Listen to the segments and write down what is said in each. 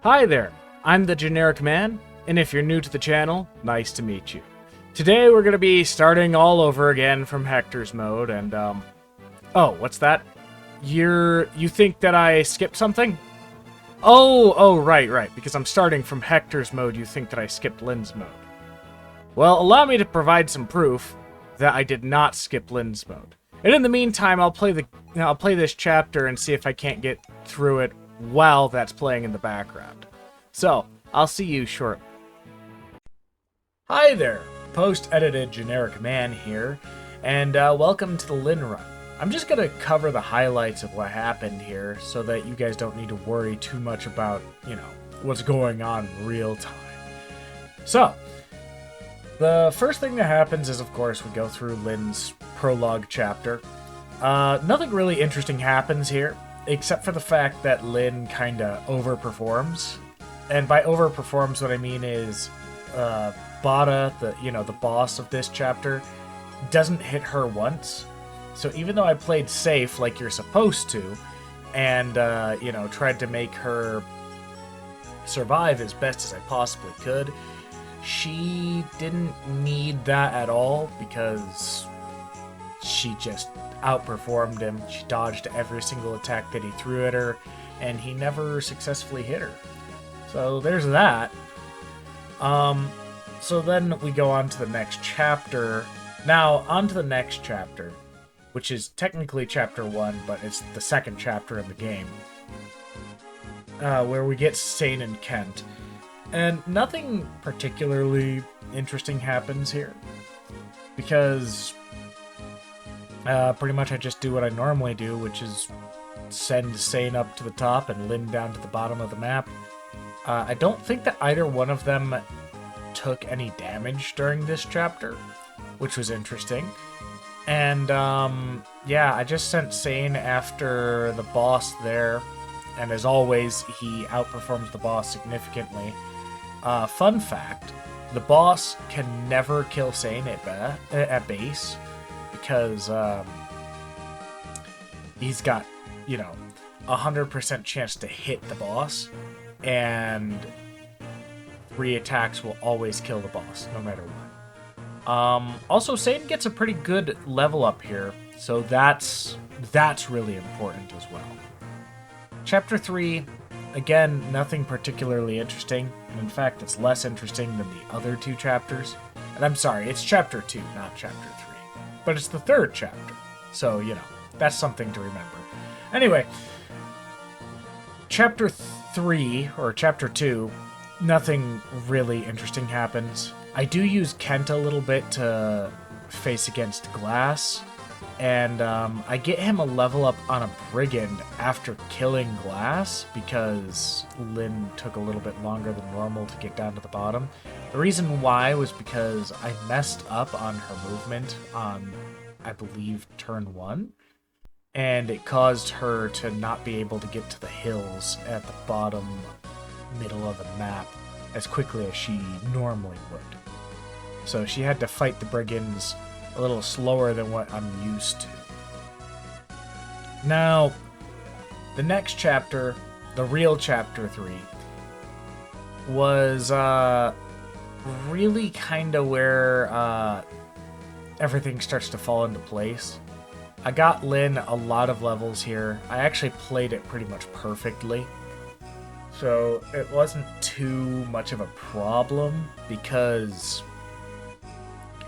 Hi there, I'm the Generic Man, and if you're new to the channel, nice to meet you. Today we're going to be starting all over again from Hector's mode, and oh, what's that? You think that I skipped something? Oh, right, because I'm starting from Hector's mode, you think that I skipped Lynn's mode. Well, allow me to provide some proof that I did not skip Lynn's mode. And in the meantime, I'll play this chapter and see if I can't get through it while that's playing in the background. So, I'll see you shortly. Hi there, post-edited Generic Man here, and welcome to the Lynn run. I'm just going to cover the highlights of what happened here so that you guys don't need to worry too much about, what's going on in real time. So, the first thing that happens is, of course, we go through Lynn's prologue chapter. Nothing really interesting happens here, except for the fact that Lynn kind of overperforms. And by overperforms, what I mean is, Bada, the boss of this chapter, doesn't hit her once. So even though I played safe like you're supposed to, and, tried to make her survive as best as I possibly could, she didn't need that at all because she just outperformed him. She dodged every single attack that he threw at her, and he never successfully hit her. So there's that. So then we go on to the next chapter. Now, on to the next chapter, which is technically chapter 1, but it's the second chapter in the game, where we get Sane and Kent. And nothing particularly interesting happens here, because pretty much I just do what I normally do, which is send Sane up to the top and Lynn down to the bottom of the map. I don't think that either one of them took any damage during this chapter, which was interesting. And, I just sent Sane after the boss there, and as always, he outperforms the boss significantly. Fun fact, the boss can never kill Sane at base, because, he's got, 100% chance to hit the boss, and 3 attacks will always kill the boss, no matter what. Also, Satan gets a pretty good level up here, so that's really important as well. Chapter 3, again, nothing particularly interesting, and in fact, it's less interesting than the other 2 chapters. And I'm sorry, it's chapter 2, not chapter 3. But it's the 3rd chapter, so, that's something to remember. Anyway, chapter 3, or chapter 2, nothing really interesting happens. I do use Kent a little bit to face against Glass, and I get him a level up on a Brigand after killing Glass, because Lynn took a little bit longer than normal to get down to the bottom. The reason why was because I messed up on her movement on, I believe, turn 1, and it caused her to not be able to get to the hills at the bottom middle of the map as quickly as she normally would. So she had to fight the brigands a little slower than what I'm used to. Now, the next chapter, the real chapter 3, was really kind of where everything starts to fall into place. I got Lynn a lot of levels here. I actually played it pretty much perfectly. So it wasn't too much of a problem, because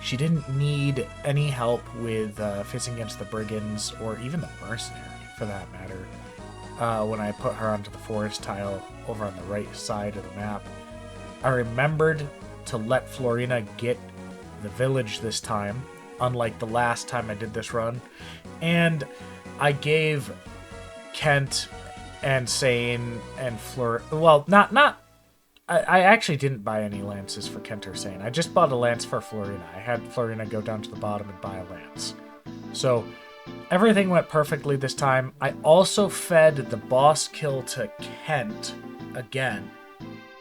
she didn't need any help with facing against the brigands, or even the mercenary, for that matter, when I put her onto the forest tile over on the right side of the map. I remembered to let Florina get the village this time, unlike the last time I did this run, and I gave Kent and Sane and I actually didn't buy any lances for Kent or Sane. I just bought a lance for Florina. I had Florina go down to the bottom and buy a lance. So everything went perfectly this time. I also fed the boss kill to Kent again.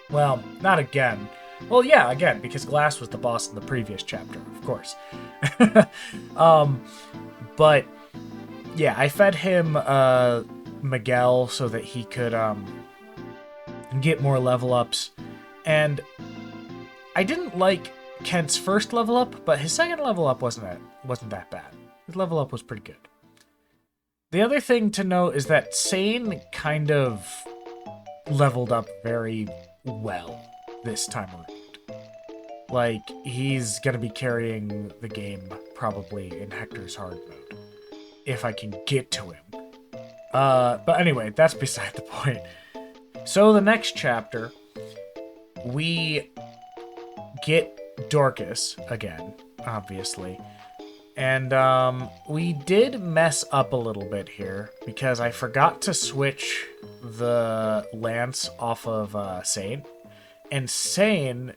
Well, not again. Well, yeah, again, because Glass was the boss in the previous chapter, of course. But yeah, I fed him Miguel so that he could get more level ups. And I didn't like Kent's first level up, but his second level up wasn't that bad. His level up was pretty good. The other thing to note is that Sane kind of leveled up very well this time around. Like, he's gonna be carrying the game probably in Hector's hard mode, if I can get to him. But anyway, that's beside the point. So the next chapter, we get Dorcas again, obviously. And we did mess up a little bit here because I forgot to switch the lance off of Sane. And Sane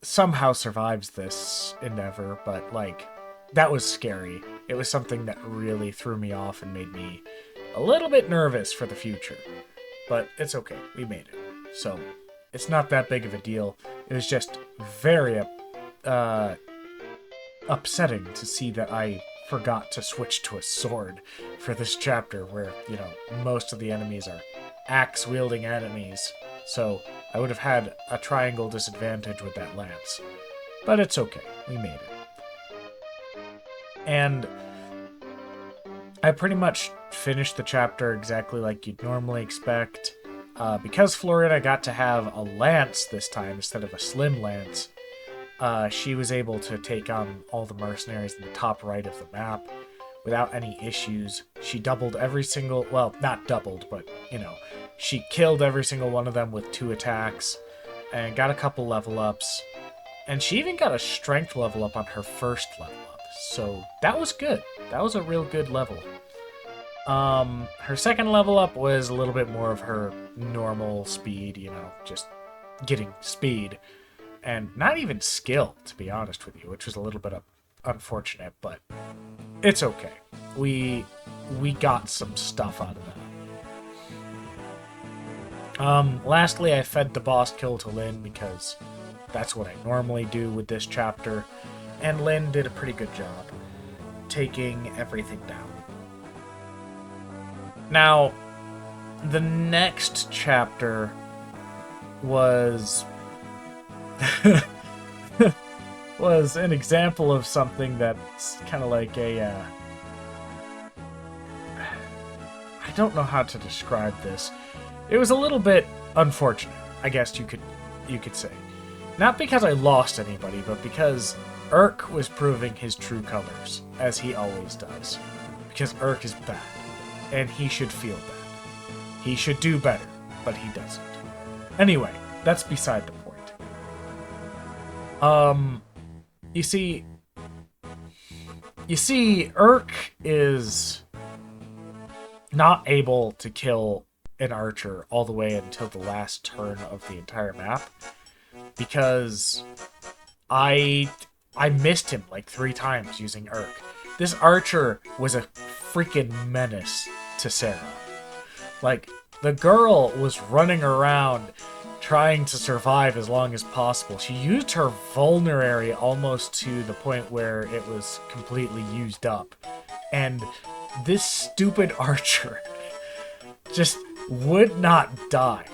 somehow survives this endeavor, but like, that was scary. It was something that really threw me off and made me a little bit nervous for the future. But it's okay, we made it. So, it's not that big of a deal. It was just very upsetting to see that I forgot to switch to a sword for this chapter where, you know, most of the enemies are axe-wielding enemies. So I would have had a triangle disadvantage with that lance. But it's okay, we made it. And I pretty much finished the chapter exactly like you'd normally expect. Because Florina got to have a lance this time instead of a slim lance, she was able to take on all the mercenaries in the top right of the map without any issues. She doubled every single, well, not doubled, but, you know, she killed every single one of them with 2 attacks and got a couple level ups. And she even got a strength level up on her first level up. So that was good. That was a real good level. Her second level up was a little bit more of her normal speed, you know, just getting speed. And not even skill, to be honest with you, which was a little bit unfortunate, but it's okay. We got some stuff out of that. Lastly, I fed the boss kill to Lynn because that's what I normally do with this chapter, and Lynn did a pretty good job taking everything down. Now, the next chapter was was an example of something that's kind of like a I don't know how to describe this. It was a little bit unfortunate, I guess you could say. Not because I lost anybody, but because Urk was proving his true colors, as he always does. Because Urk is bad, and he should feel bad. He should do better, but he doesn't. Anyway, that's beside the point. You see, Urk is not able to kill an archer all the way until the last turn of the entire map because I missed him like 3 times using Urk. This archer was a freaking menace to Sarah. Like, the girl was running around trying to survive as long as possible. She used her vulnerary almost to the point where it was completely used up. And this stupid archer just would not die.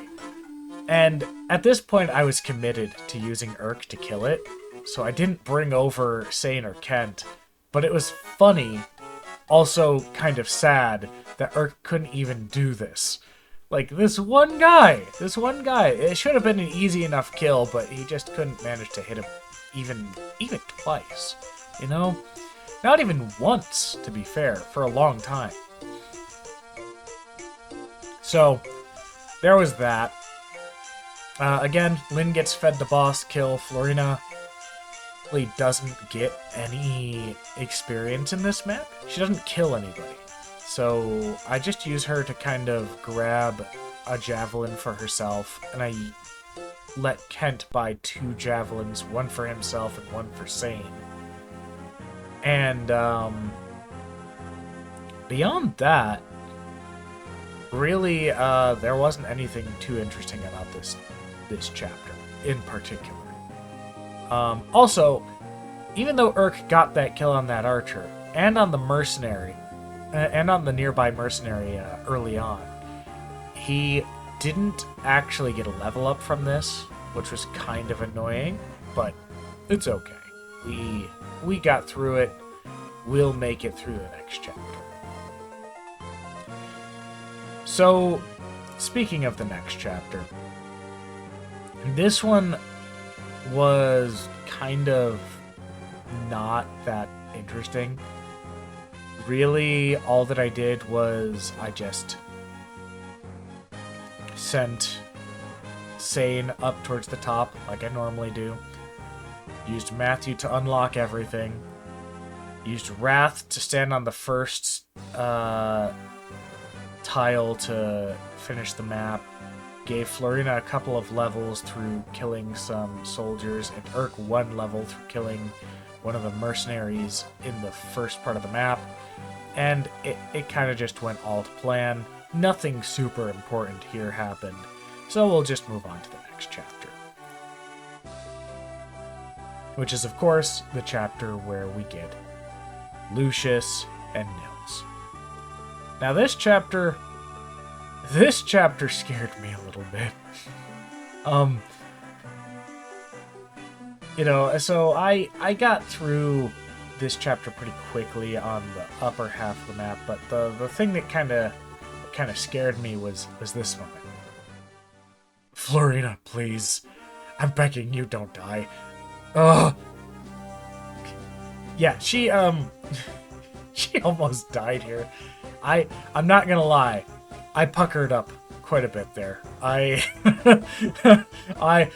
And at this point, I was committed to using Urk to kill it, so I didn't bring over Sane or Kent. But it was funny, also kind of sad, that Urk couldn't even do this. Like, this one guy, it should have been an easy enough kill, but he just couldn't manage to hit him even twice, you know? Not even once, to be fair, for a long time. So, there was that. Again, Lynn gets fed the boss kill. Florina really doesn't get any experience in this map. She doesn't kill anybody. So I just use her to kind of grab a javelin for herself, and I let Kent buy 2 javelins, one for himself and one for Sane. And beyond that, really, there wasn't anything too interesting about this chapter in particular. Also, even though Urk got that kill on that archer and on the mercenary, and on the nearby mercenary early on, he didn't actually get a level up from this, which was kind of annoying, but it's okay. We got through it. We'll make it through the next chapter. So, speaking of the next chapter, this one was kind of not that interesting. Really, all that I did was I just sent Sane up towards the top, like I normally do. Used Matthew to unlock everything. Used Wrath to stand on the first tile to finish the map. Gave Florina a couple of levels through killing some soldiers, and Urk 1 level through killing one of the mercenaries in the first part of the map. And it kind of just went all to plan. Nothing super important here happened, so we'll just move on to the next chapter. Which is, of course, the chapter where we get Lucius and Nils. Now this chapter scared me a little bit. So I got through this chapter pretty quickly on the upper half of the map, but the thing that kind of scared me was this moment. Florina, please. I'm begging you, don't die. Ugh. Yeah, she almost died here. I'm not gonna lie. I puckered up quite a bit there. I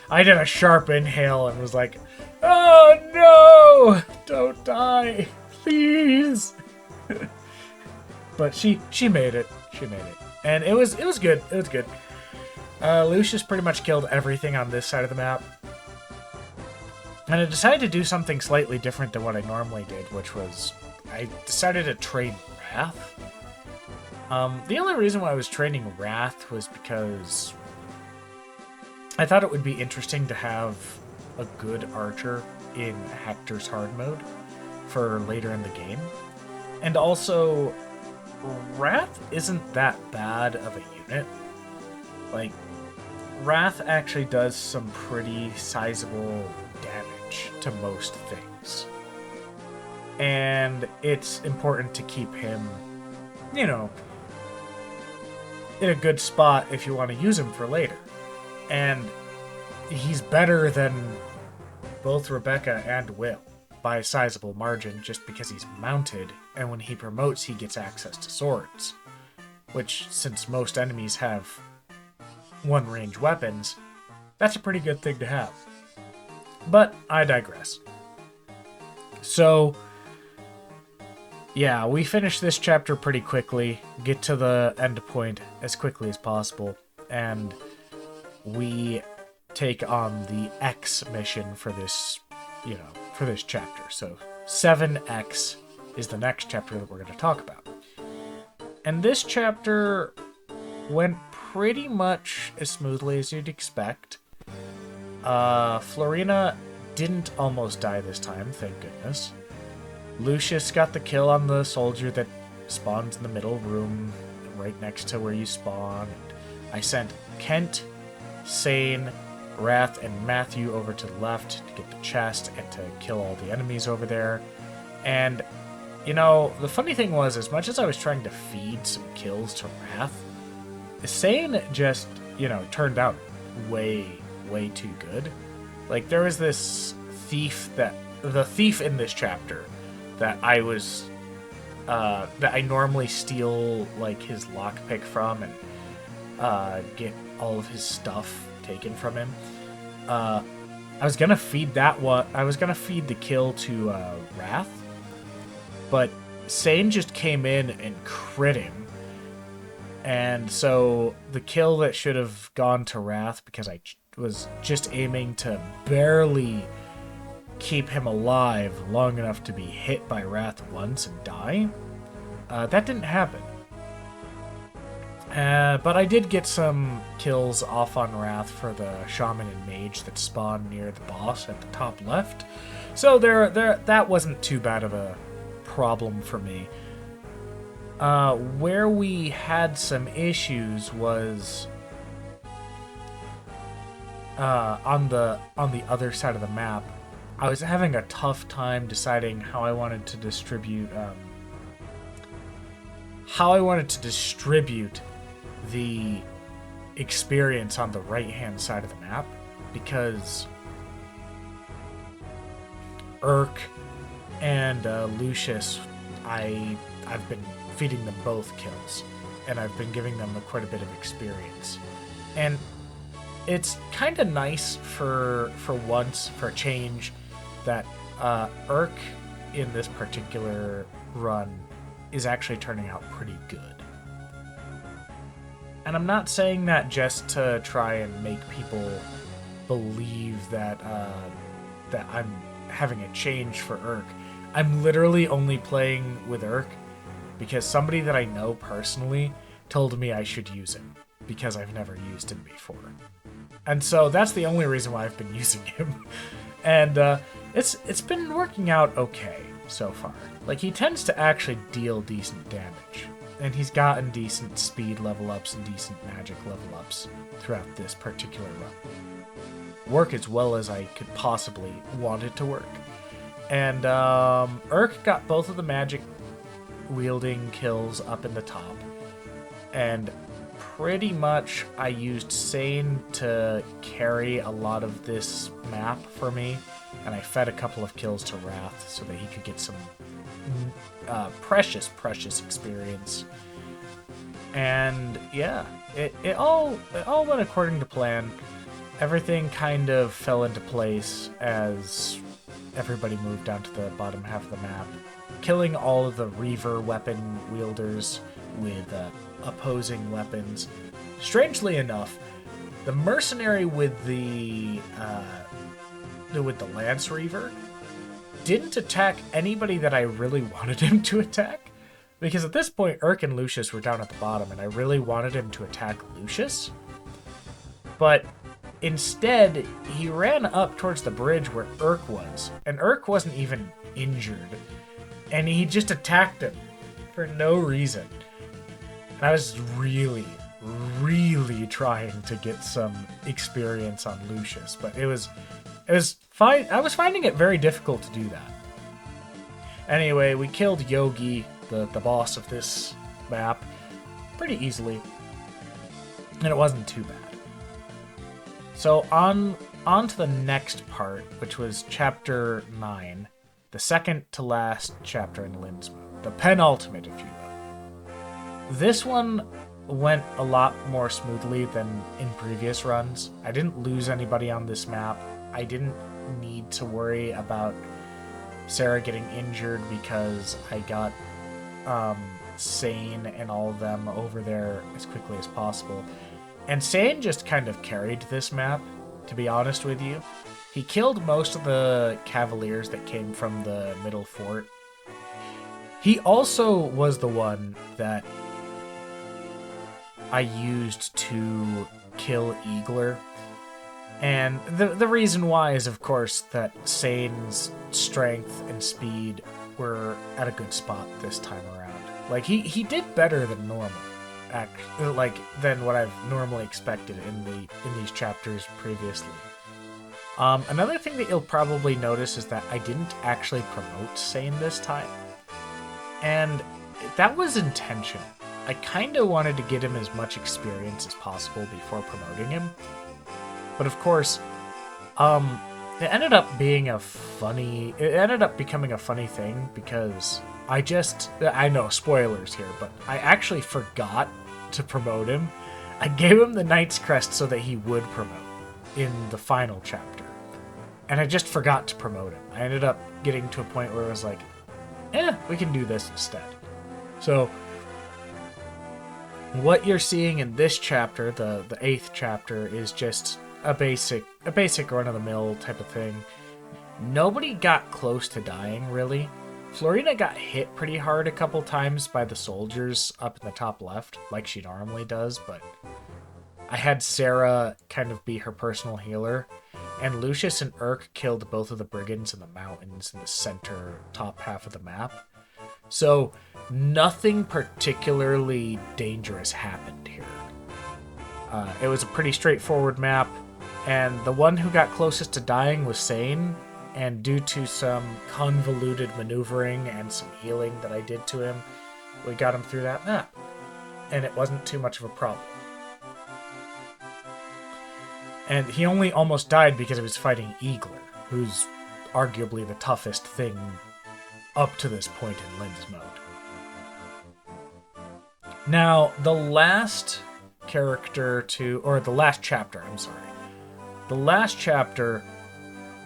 did a sharp inhale and was like, "Oh no! Don't die, please." But she made it. She made it, and it was good. It was good. Lucius pretty much killed everything on this side of the map, and I decided to do something slightly different than what I normally did, which was I decided to trade Wrath. The only reason why I was training Wrath was because I thought it would be interesting to have a good archer in Hector's hard mode for later in the game. And also, Wrath isn't that bad of a unit. Like, Wrath actually does some pretty sizable damage to most things. And it's important to keep him, in a good spot if you want to use him for later. And he's better than both Rebecca and Will by a sizable margin just because he's mounted, and when he promotes he gets access to swords. Which, since most enemies have one-range weapons, that's a pretty good thing to have. But I digress. So, yeah, we finish this chapter pretty quickly, get to the end point as quickly as possible, and we take on the X mission for this, for this chapter. So 7X is the next chapter that we're going to talk about. And this chapter went pretty much as smoothly as you'd expect. Florina didn't almost die this time, thank goodness. Lucius got the kill on the soldier that spawns in the middle room right next to where you spawn. I sent Kent, Sane, Wrath, and Matthew over to the left to get the chest and to kill all the enemies over there. And, the funny thing was, as much as I was trying to feed some kills to Wrath, Sane just, turned out way, way too good. Like, there was this the thief in this chapter that I was, that I normally steal, like, his lockpick from and get all of his stuff taken from him. I was gonna feed that one. I was gonna feed the kill to Wrath, but Sane just came in and crit him, and so the kill that should have gone to Wrath, because I was just aiming to barely keep him alive long enough to be hit by Wrath once and die, that didn't happen. But I did get some kills off on Wrath for the Shaman and Mage that spawned near the boss at the top left. So that wasn't too bad of a problem for me. Where we had some issues was on the other side of the map, I was having a tough time deciding how I wanted to distribute the experience on the right-hand side of the map, because Urk and Lucius, I've been feeding them both kills, and I've been giving them quite a bit of experience. And it's kind of nice for once, for a change, that Urk in this particular run is actually turning out pretty good. And I'm not saying that just to try and make people believe that that I'm having a change for Urk. I'm literally only playing with Urk because somebody that I know personally told me I should use him, because I've never used him before. And so that's the only reason why I've been using him. And it's been working out okay so far. Like, he tends to actually deal decent damage. And he's gotten decent speed level ups and decent magic level ups throughout this particular run. Work as well as I could possibly want it to work. And Urk got both of the magic wielding kills up in the top. And pretty much I used Sane to carry a lot of this map for me. And I fed a couple of kills to Wrath so that he could get some precious experience. And yeah, it all went according to plan. Everything kind of fell into place as everybody moved down to the bottom half of the map, killing all of the Reaver weapon wielders with opposing weapons. Strangely enough, the mercenary with the Lance Reaver didn't attack anybody that I really wanted him to attack, because at this point Urk and Lucius were down at the bottom and I really wanted him to attack Lucius. But instead, he ran up towards the bridge where Urk was, and Urk wasn't even injured, and he just attacked him for no reason. And I was really trying to get some experience on Lucius, but it was fine. I was finding it very difficult to do that. Anyway, we killed Yogi, the boss of this map, pretty easily, and it wasn't too bad. So on to the next part, which was chapter 9, the second to last chapter in Lynn's mode, the penultimate, if you will. This one went a lot more smoothly than in previous runs. I didn't lose anybody on this map. I didn't need to worry about Sarah getting injured because I got Sane and all of them over there as quickly as possible. And Sane just kind of carried this map, to be honest with you. He killed most of the Cavaliers that came from the middle fort. He also was the one that I used to kill Eagler. And the reason why is, of course, that Sane's strength and speed were at a good spot this time around. Like, he did better than normal. Than what I've normally expected in these chapters previously. Another thing that you'll probably notice is that I didn't actually promote Sane this time, and that was intentional. I kind of wanted to get him as much experience as possible before promoting him, but of course, it ended up becoming a funny thing because I know spoilers here, but I actually forgot to promote him. I gave him the Knight's Crest so that he would promote in the final chapter. And I just forgot to promote him. I ended up getting to a point where it was like, we can do this instead. So, what you're seeing in this chapter, the 8th chapter, is just a basic run-of-the-mill type of thing. Nobody got close to dying, really. Florina got hit pretty hard a couple times by the soldiers up in the top left, like she normally does, but I had Sarah kind of be her personal healer, and Lucius and Urk killed both of the brigands in the mountains in the center top half of the map. So nothing particularly dangerous happened here. It was a pretty straightforward map, And the one who got closest to dying was Sane, and due to some convoluted maneuvering and some healing that I did to him, we got him through that map. And it wasn't too much of a problem. And he only almost died because he was fighting Eagler, who's arguably the toughest thing up to this point in Lynn's mode. Now, the last character to, or the last chapter, I'm sorry. The last chapter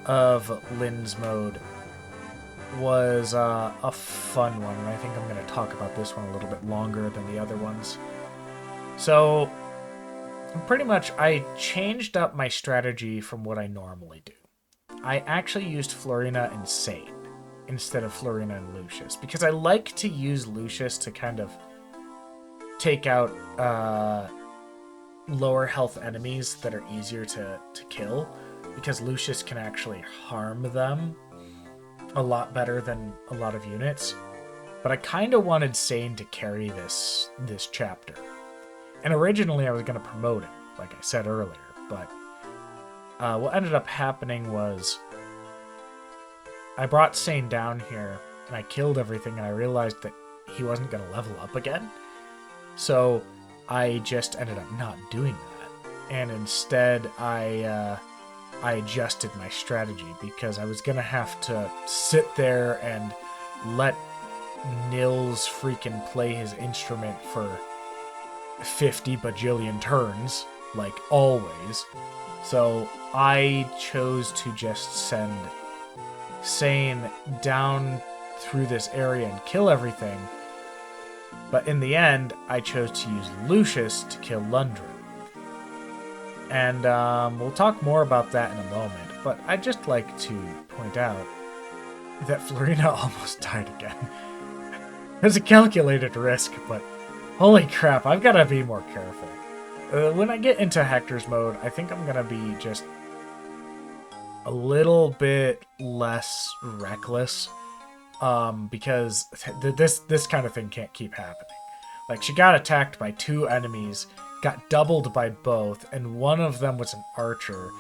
of Lynn's mode was a fun one, and I think I'm going to talk about this one a little bit longer than the other ones. So, pretty much, I changed up my strategy from what I normally do. I actually used Florina and Sane instead of Florina and Lucius, because I like to use Lucius to kind of take out lower health enemies that are easier to kill, because Lucius can actually harm them a lot better than a lot of units. But I kind of wanted Sane to carry this chapter. And originally I was going to promote it, like I said earlier, but what ended up happening was I brought Sane down here and I killed everything, and I realized that he wasn't going to level up again. So I just ended up not doing that. And instead I adjusted my strategy, because I was going to have to sit there and let Nils freaking play his instrument for 50 bajillion turns, like always. So I chose to just send Sane down through this area and kill everything. But in the end, I chose to use Lucius to kill Lundgren. And we'll talk more about that in a moment, but I'd just like to point out that Florina almost died again. There's a calculated risk, but holy crap, I've got to be more careful. When I get into Hector's mode, I think I'm going to be just a little bit less reckless, because this kind of thing can't keep happening. Like, she got attacked by 2 enemies, got doubled by both, and one of them was an archer,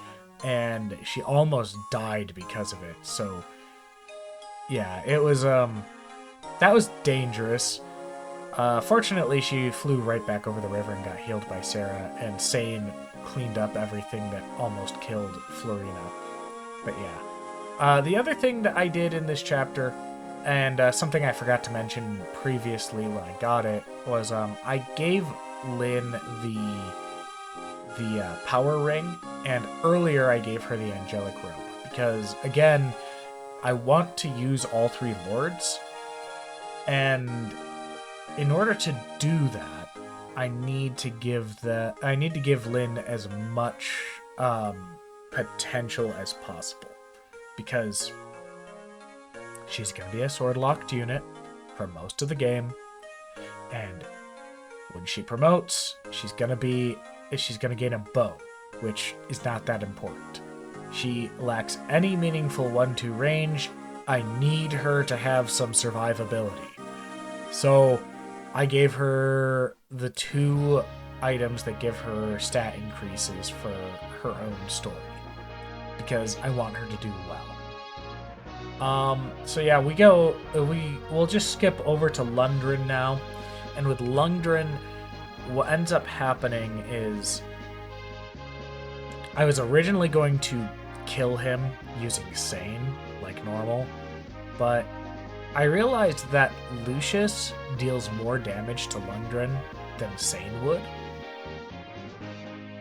and she almost died because of it. So yeah, it was that was dangerous. Fortunately, she flew right back over the river and got healed by Sarah, and Sane cleaned up everything that almost killed Florina. But yeah, the other thing that I did in this chapter, and something I forgot to mention previously when I got it, was I gave Lynn the power ring, and earlier I gave her the angelic robe, because again, I want to use all 3 lords, and in order to do that, I need to give Lynn as much potential as possible, because she's going to be a sword-locked unit for most of the game, and when she promotes, she's going to gain a bow, which is not that important. She lacks any meaningful 1-2 range. I need her to have some survivability. So I gave her the 2 items that give her stat increases for her own story, because I want her to do well. So yeah, we'll just skip over to Lundgren now. And with Lundgren, what ends up happening is I was originally going to kill him using Sane, like normal, but I realized that Lucius deals more damage to Lundgren than Sane would.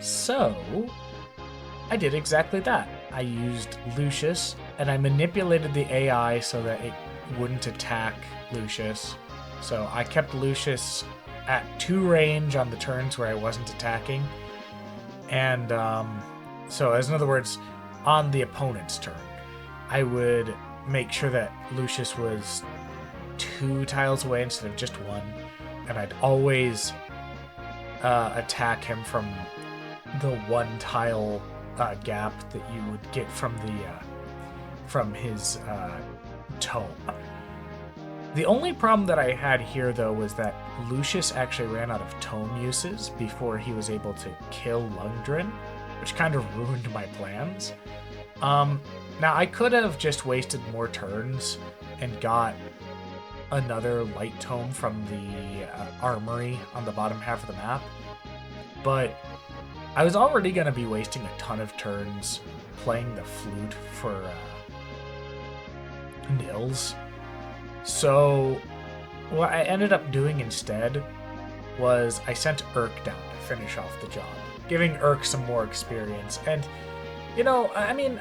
So I did exactly that. I used Lucius, and I manipulated the AI so that it wouldn't attack Lucius. So I kept Lucius at 2 range on the turns where I wasn't attacking. And so, as in other words, on the opponent's turn, I would make sure that Lucius was 2 tiles away instead of just 1. And I'd always attack him from the 1 tile gap that you would get from his tome. The only problem that I had here, though, was that Lucius actually ran out of tome uses before he was able to kill Lundgren. which kind of ruined my plans. Now I could have just wasted more turns and got another light tome from the armory on the bottom half of the map, but I was already going to be wasting a ton of turns playing the flute for Nils. So what I ended up doing instead was I sent Urk down to finish off the job, giving Urk some more experience. And, you know, I mean,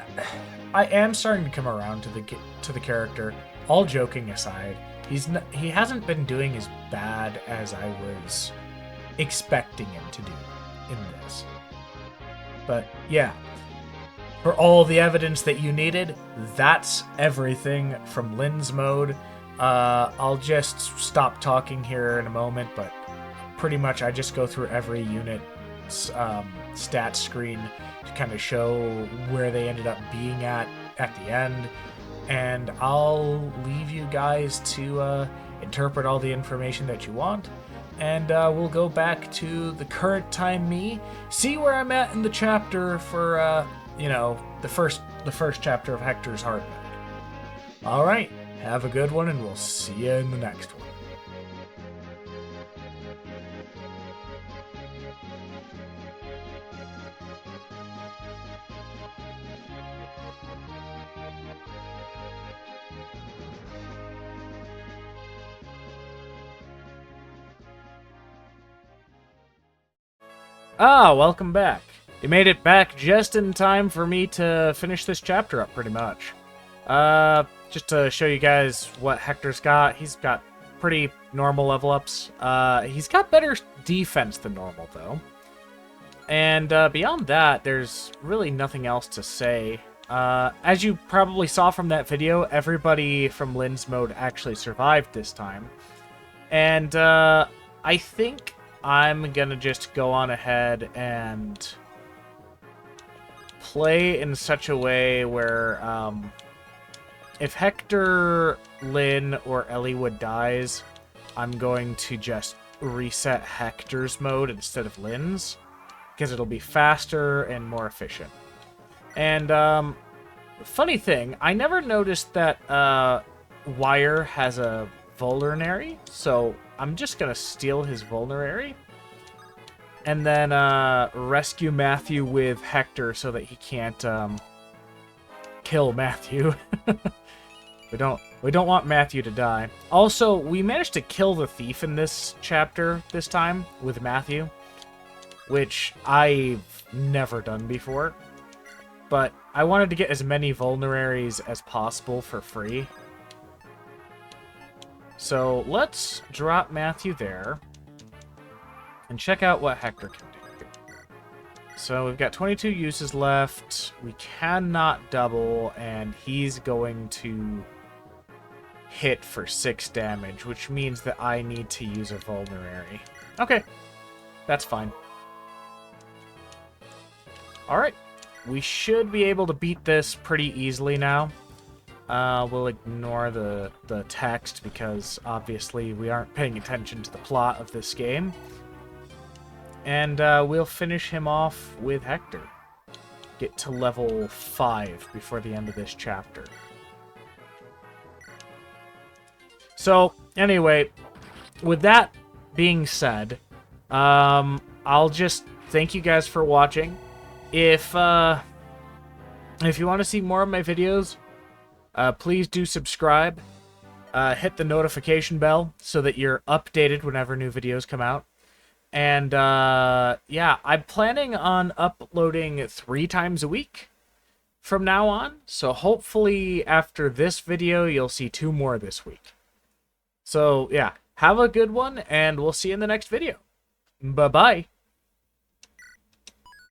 I am starting to come around to the character. All joking aside, he hasn't been doing as bad as I was expecting him to do in this. But yeah, for all the evidence that you needed, that's everything from Lynn's mode. I'll just stop talking here in a moment, but pretty much I just go through every unit's stats screen to kind of show where they ended up being at the end. And I'll leave you guys to interpret all the information that you want. And we'll go back to the current time me, see where I'm at in the chapter for, you know, the first chapter of Hector's Hard Mode. All right, have a good one, and we'll see you in the next one. Ah, welcome back. You made it back just in time for me to finish this chapter up, pretty much. Just to show you guys what Hector's got. He's got pretty normal level ups. He's got better defense than normal, though. And beyond that, there's really nothing else to say. As you probably saw from that video, everybody from Lynn's mode actually survived this time. And I think I'm gonna just go on ahead and play in such a way where if Hector, Lynn, or Eliwood dies, I'm going to just reset Hector's mode instead of Lynn's, because it'll be faster and more efficient. And funny thing, I never noticed that Wire has a vulnerary, so I'm just gonna steal his vulnerary and then rescue Matthew with Hector so that he can't kill Matthew. We don't want Matthew to die. Also, we managed to kill the thief in this chapter this time with Matthew, which I've never done before. But I wanted to get as many vulneraries as possible for free. So let's drop Matthew there and check out what Hector can do. So we've got 22 uses left. We cannot double, and he's going to hit for 6 damage, which means that I need to use a vulnerary. Okay, that's fine. Alright, we should be able to beat this pretty easily now. We'll ignore the text because obviously we aren't paying attention to the plot of this game. And we'll finish him off with Hector. Get to level 5 before the end of this chapter. So, anyway, with that being said, I'll just thank you guys for watching. If you want to see more of my videos, please do subscribe. Hit the notification bell so that you're updated whenever new videos come out. And, yeah, I'm planning on uploading 3 times a week from now on. So hopefully after this video, you'll see 2 more this week. So, yeah, have a good one, and we'll see you in the next video. Bye-bye.